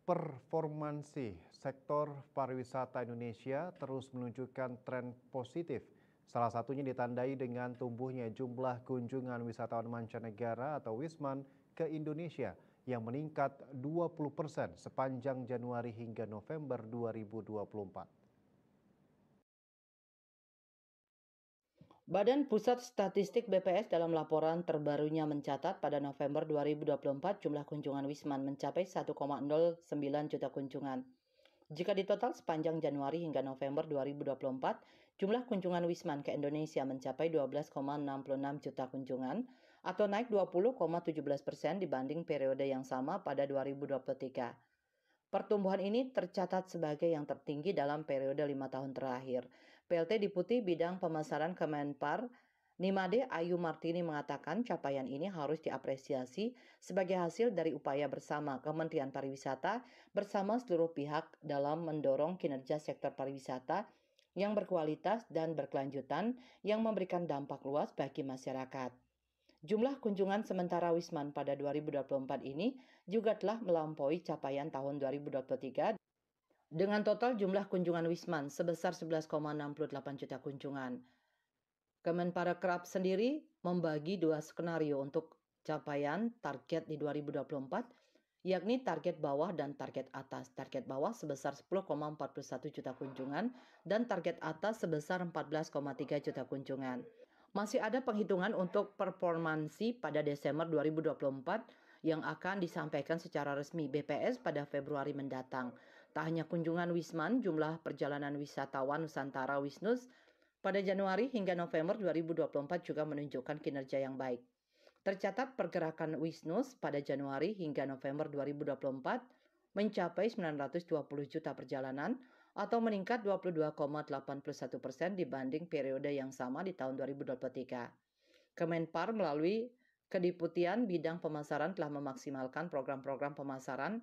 Performansi sektor pariwisata Indonesia terus menunjukkan tren positif. Salah satunya ditandai dengan tumbuhnya jumlah kunjungan wisatawan mancanegara atau Wisman ke Indonesia yang meningkat 20% sepanjang Januari hingga November 2024. Badan Pusat Statistik BPS dalam laporan terbarunya mencatat pada November 2024 jumlah kunjungan Wisman mencapai 1,09 juta kunjungan. Jika ditotal sepanjang Januari hingga November 2024, jumlah kunjungan Wisman ke Indonesia mencapai 12,66 juta kunjungan atau naik 20,17% dibanding periode yang sama pada 2023. Pertumbuhan ini tercatat sebagai yang tertinggi dalam periode 5 tahun terakhir. PLT Deputi Bidang Pemasaran Kemenpar, Nimade Ayu Martini mengatakan capaian ini harus diapresiasi sebagai hasil dari upaya bersama Kementerian Pariwisata bersama seluruh pihak dalam mendorong kinerja sektor pariwisata yang berkualitas dan berkelanjutan yang memberikan dampak luas bagi masyarakat. Jumlah kunjungan sementara Wisman pada 2024 ini juga telah melampaui capaian tahun 2023 dengan total jumlah kunjungan Wisman sebesar 11,68 juta kunjungan. Kemenparekraf sendiri membagi dua skenario untuk capaian target di 2024, yakni target bawah dan target atas. Target bawah sebesar 10,41 juta kunjungan dan target atas sebesar 14,3 juta kunjungan. Masih ada penghitungan untuk performansi pada Desember 2024 yang akan disampaikan secara resmi BPS pada Februari mendatang. Tak hanya kunjungan Wisman, jumlah perjalanan wisatawan Nusantara Wisnus pada Januari hingga November 2024 juga menunjukkan kinerja yang baik. Tercatat pergerakan Wisnus pada Januari hingga November 2024 mencapai 920 juta perjalanan atau meningkat 22,81% dibanding periode yang sama di tahun 2023. Kemenpar melalui Kedeputian Bidang Pemasaran telah memaksimalkan program-program pemasaran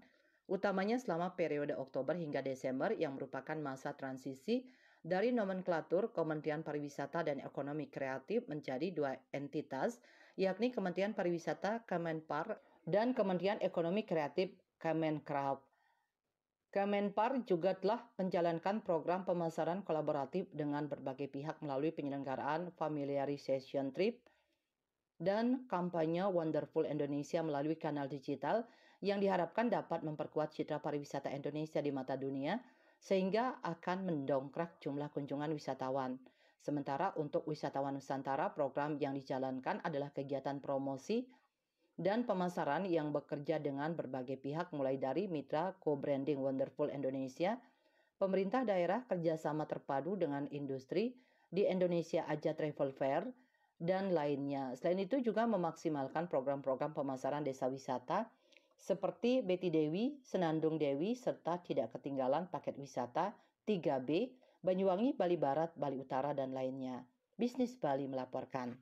utamanya selama periode Oktober hingga Desember yang merupakan masa transisi dari nomenklatur Kementerian Pariwisata dan Ekonomi Kreatif menjadi dua entitas, yakni Kementerian Pariwisata Kemenpar dan Kementerian Ekonomi Kreatif Kemenkraf. Kemenpar juga telah menjalankan program pemasaran kolaboratif dengan berbagai pihak melalui penyelenggaraan familiarization trip dan kampanye Wonderful Indonesia melalui kanal digital yang diharapkan dapat memperkuat citra pariwisata Indonesia di mata dunia sehingga akan mendongkrak jumlah kunjungan wisatawan. Sementara untuk wisatawan Nusantara, program yang dijalankan adalah kegiatan promosi dan pemasaran yang bekerja dengan berbagai pihak mulai dari mitra co-branding Wonderful Indonesia, pemerintah daerah kerjasama terpadu dengan industri di Indonesia Aja Travel Fair, dan lainnya. Selain itu juga memaksimalkan program-program pemasaran desa wisata seperti Betty Dewi, Senandung Dewi, serta tidak ketinggalan paket wisata 3B, Banyuwangi, Bali Barat, Bali Utara, dan lainnya. Bisnis Bali melaporkan.